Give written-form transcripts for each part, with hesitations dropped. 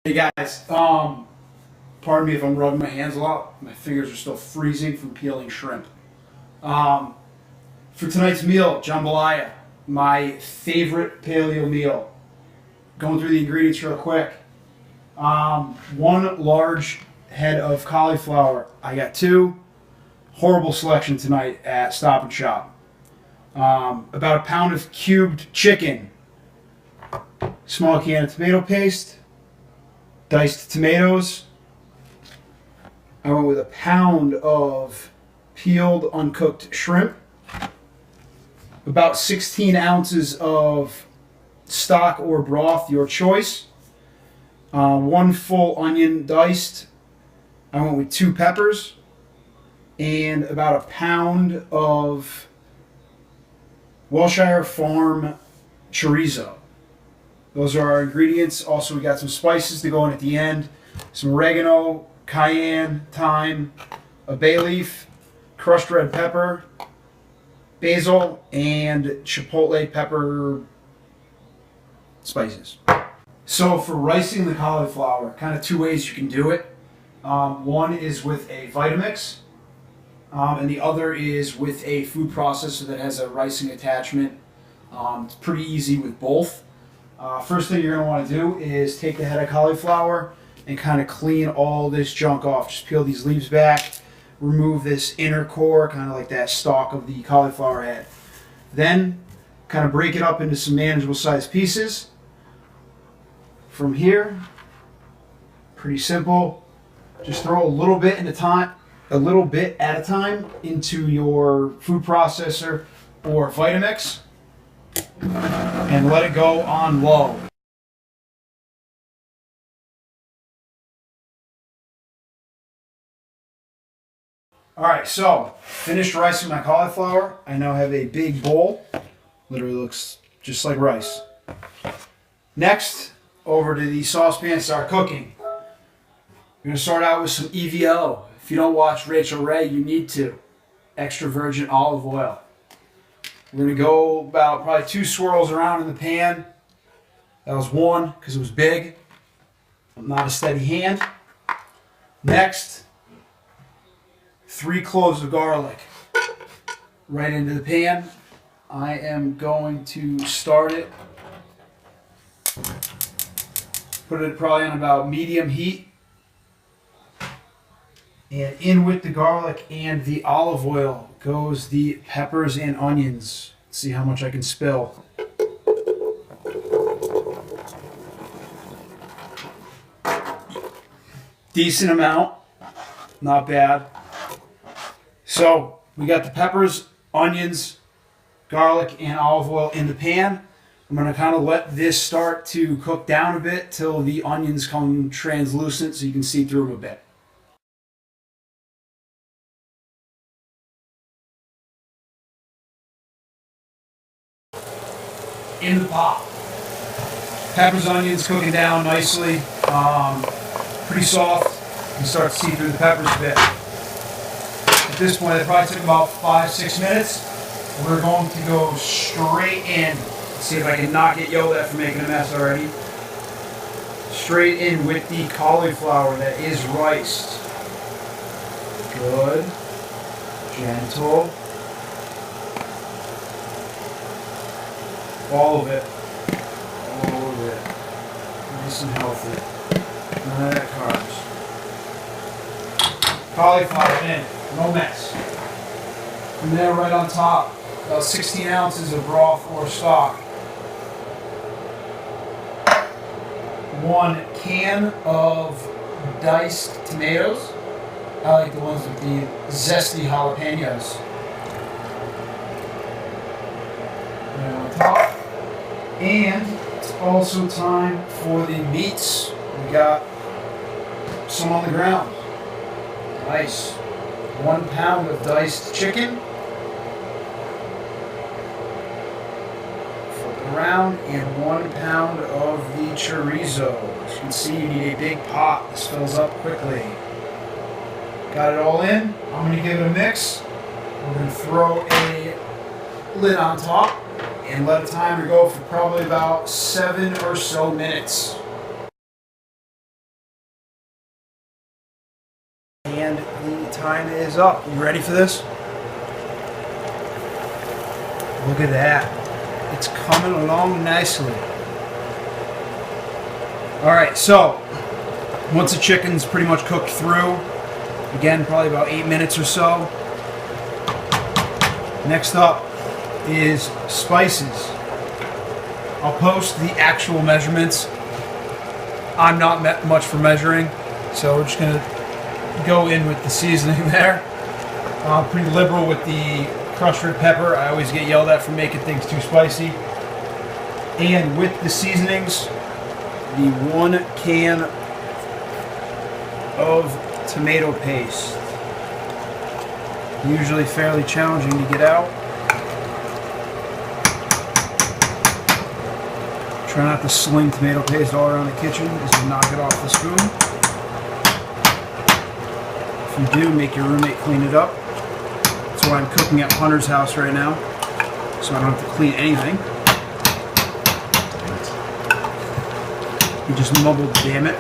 Hey guys, pardon me if I'm rubbing my hands a lot. My fingers are still freezing from peeling shrimp. For tonight's meal, jambalaya, my favorite paleo meal. Going through the ingredients real quick. One large head of cauliflower. I got two. Horrible selection tonight at Stop and Shop. About a pound of cubed chicken. Small can of tomato paste. Diced tomatoes. I went with a pound of peeled uncooked shrimp. About 16 ounces of stock or broth, your choice. One full onion diced. I went with 2 peppers. And about a pound of Wilshire Farm chorizo. Those are our ingredients. Also, we got some spices to go in at the end. Some oregano, cayenne, thyme, a bay leaf, crushed red pepper, basil, and chipotle pepper spices. So for ricing the cauliflower, kind of 2 ways you can do it. One is with a Vitamix, and the other is with a food processor that has a ricing attachment. It's pretty easy with both. First thing you're going to want to do is take the head of cauliflower and kind of clean all this junk off. Just peel these leaves back, remove this inner core, kind of like that stalk of the cauliflower head. Then kind of break it up into some manageable sized pieces. From here, pretty simple. Just throw a little bit at a time into your food processor or Vitamix. And let it go on low. Alright, so finished ricing my cauliflower. I now have a big bowl. Literally looks just like rice. Next, over to the saucepan to start cooking. We're going to start out with some EVO. If you don't watch Rachel Ray, you need to. Extra virgin olive oil. We're going to go about probably 2 swirls around in the pan. That was 1 because it was big. I'm not a steady hand. Next, 3 cloves of garlic right into the pan. I am going to start it. Put it probably on about medium heat. And in with the garlic and the olive oil goes the peppers and onions. Let's see how much I can spill. Decent amount, not bad. So we got the peppers, onions, garlic, and olive oil in the pan. I'm going to kind of let this start to cook down a bit till the onions come translucent so you can see through them a bit. In the pot. Peppers, onions cooking down nicely. Pretty soft. You can start to see through the peppers a bit. At this point, it probably took about 5-6 minutes. We're going to go straight in. Let's see if I can not get yelled at for making a mess already. Straight in with the cauliflower that is riced. Good. Gentle. All of it. All of it. Nice and healthy. None of that carbs. Cauliflower in. No mess. From there, right on top, about 16 ounces of broth or stock. 1 can of diced tomatoes. I like the ones with the zesty jalapenos. Right on top. And it's also time for the meats. We got some on the ground. Nice. 1 pound of diced chicken. Flip it around. And 1 pound of the chorizo. As you can see, you need a big pot. This fills up quickly. Got it all in. I'm going to give it a mix. We're going to throw a lid on top and let the timer go for probably about 7 or so minutes. And the time is up. You ready for this? Look at that. It's coming along nicely. Alright, so once the chicken's pretty much cooked through, again, probably about 8 minutes or so. Next up is spices. I'll post the actual measurements. I'm not much for measuring, so we're just going to go in with the seasoning there. I'm pretty liberal with the crushed red pepper. I always get yelled at for making things too spicy. And with the seasonings, the 1 can of tomato paste. Usually fairly challenging to get out. Try not to sling tomato paste all around the kitchen as you knock it off the spoon. If you do, make your roommate clean it up. That's why I'm cooking at Hunter's house right now, so I don't have to clean anything. You just mumbled, damn it.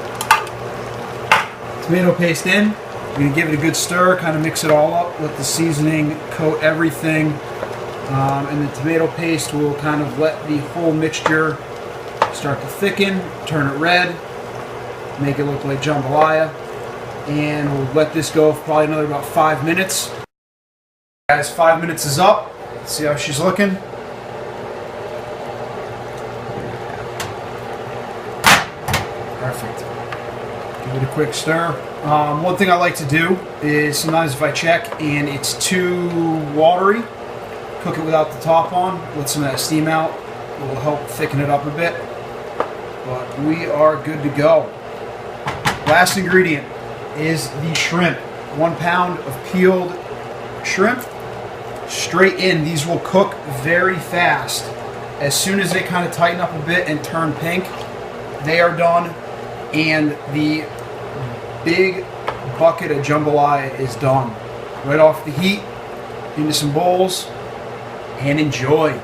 Tomato paste in. You're going to give it a good stir, kind of mix it all up, let the seasoning coat everything, and the tomato paste will kind of let the whole mixture start to thicken, turn it red, make it look like jambalaya, and we'll let this go for probably another about 5 minutes. Guys, 5 minutes is up. Let's see how she's looking. Perfect. Give it a quick stir. One thing I like to do is sometimes if I check and it's too watery, cook it without the top on, let some of that steam out. It will help thicken it up a bit. But we are good to go. Last ingredient is the shrimp. 1 pound of peeled shrimp. Straight in. These will cook very fast. As soon as they kind of tighten up a bit and turn pink, they are done. And the big bucket of jambalaya is done. Right off the heat, into some bowls, and enjoy.